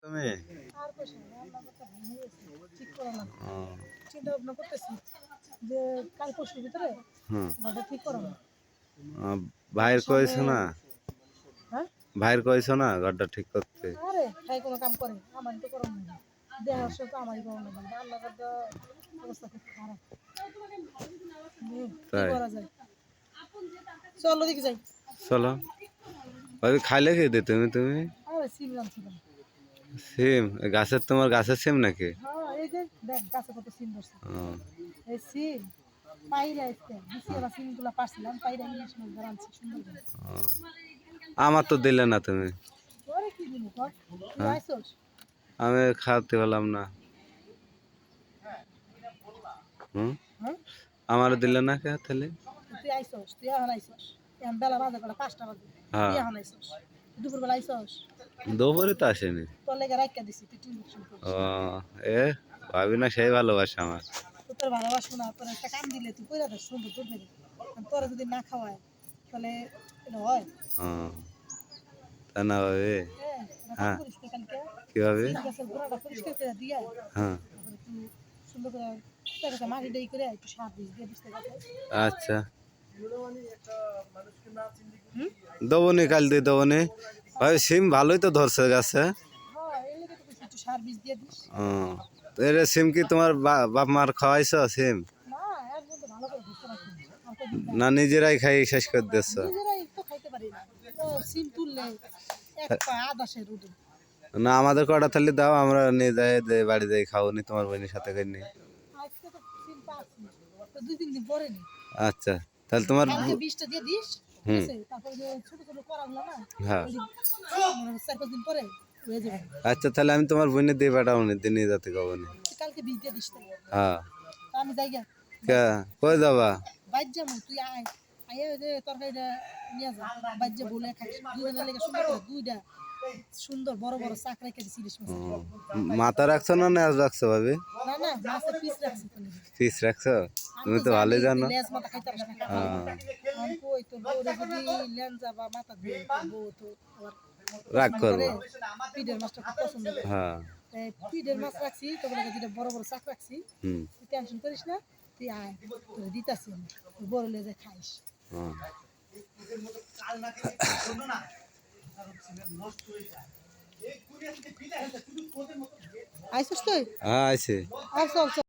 তুমি আর কইছ না রান্না করতে ভুলে গেছি ঠিক করা না ও, চিন্তা ভাবনা করতেছি যে কাল পরশুর ভিতরে হুম ঘরটা ঠিক করো না ভাইয়ের সামনে কইছো না হ্যাঁ ভাইয়ের কইছো না ঘরটা ঠিক করতে আরে ভাই কোনো কাম করে আমার তো করো না দেহার সাথে আমারই করো না রান্না করতে অবস্থা খুব খারাপ কি তাই করা যায় চলো দেখি যাই চলো ভাবি খাইলে কি দে তুমি আরে সিম রাঁধছিলাম সিম গাছের তোমার গাছের সিম নাকি হ্যাঁ এই যে দেখ গাছে কত সিম ধরছে ও, এই সিম পাইরা আসতে দিছি এবার সিমগুলো পারছিলাম পাইরা ইলিশ মাছ রাঁধছি সুন্দর করে ও। আমার তো দিলে না তুমি তোরে কি দিন কর তুই হ্যাঁ আইছস আমি খাওয়াতে পারলাম না হুম হ্যাঁ আমার দিলে না কে তাহলে তুই আইছস তুই এখন আইছস এখন বেলা বাজে কটা 5টা বাজে হ্যাঁ তুই এখন আইছস দুপুরবেলা আইছস দুপুরে তো আসেনি তোর লেগে রাখিয়া দিছি তুই টেনশন করিস ও এ ভাবি না সেই ভালোবাসে আমার তো তোর ভালোবাসবো না তোর একটা কাম দিলে তুই কইরা দেস সুন্দর দুধ দেবে তোরা যদি না খাওয়ায় তাহলে এটা হয় ও তা না ভাবি হ্যাঁ এটা কাম হ্যাঁ করিস না কালকে কিভাবে সিম গাছের গোড়াটা পরিষ্কার করে দিয়া হ্যাঁ তারপরে তুই সুন্দর করে তার কাছে মাটি দেই করে একটু সার দিস দিয়ে দিস গাছে আচ্ছা হুম দবনি কাল দিয়ে দবনি ভাই সিম ভালোই তো ধরছে গাছে হ্যাঁ এই লেগে তো কইছি একটু সার বীজ দিয়ে দিস ও তো এর সিম কি তোমার বাপ মার খাওয়াইছো সিম না একদম তো ভালো করে বুঝতে পারছি আর কদিন না নিজেরাই খাই শেষ করে দিচ্ছ নিজেরাই তো খাইতে পারি না তো সিম তুললে এক পা আধা সে রোদে না আমাদের কটা থালি দাও আমরা নিয়ে যাই বাড়ি যাই খাও নি তোমার বোনের সাথে করে নি আজকে তো সিম পাচ্ছি তো 2-3 দিন পরে নি আচ্ছা তাহলে তোমার কালকে বীজটা দিয়ে দিস ঠিক হুম আছে তারপরে যে ছোট ছোট করাগুলো না হ্যাঁ ওই যে 4-5 দিন পরে হয়ে যাবে আচ্ছা তাহলে আমি তোমার বোনের দিয়ে পাঠাবো নি দিয়ে নিয়ে যেতে কব নি তুই কালকে বীজ দিয়ে দিস তাহলে হ্যাঁ তা আমি যাই গা কে কই যাবা বাইর যাবো তুই আয় আয় ওই যে তরকারিটা নিয়ে যা বাইর যা বলে খাইস দুজনের লেগে সুন্দর করে দুইটা সুন্দর বড় বড় চাক রেখে দিছি ইলিশ মাছ ও, মাথা রাখছো না নেজ রাখছো ভাবি না না মাছের পিস রাখছি তো পিস রাখছো আমি তুমি তো ভালোই জানো লেজ মাথা খাইতে পারিস না হ্যাঁ আমি কই তোর বউরে যদি লেঞ্জা বা মাথা দিয়ে তোর বউ তো আবার রাগ করবো পিডের মাছটা খুব পছন্দ করে হ্যাঁ তাই পিডের মাছ রাখছি তোর লাগে দুইটা বড় বড় চাক রাখছি হুম তুই টেনশন করিস না তুই আয় তোর দিতাছি আমি তোর বড় লেজে খাইস হ্যাঁ আইসস তুই হ্যাঁ আছে আর চল চল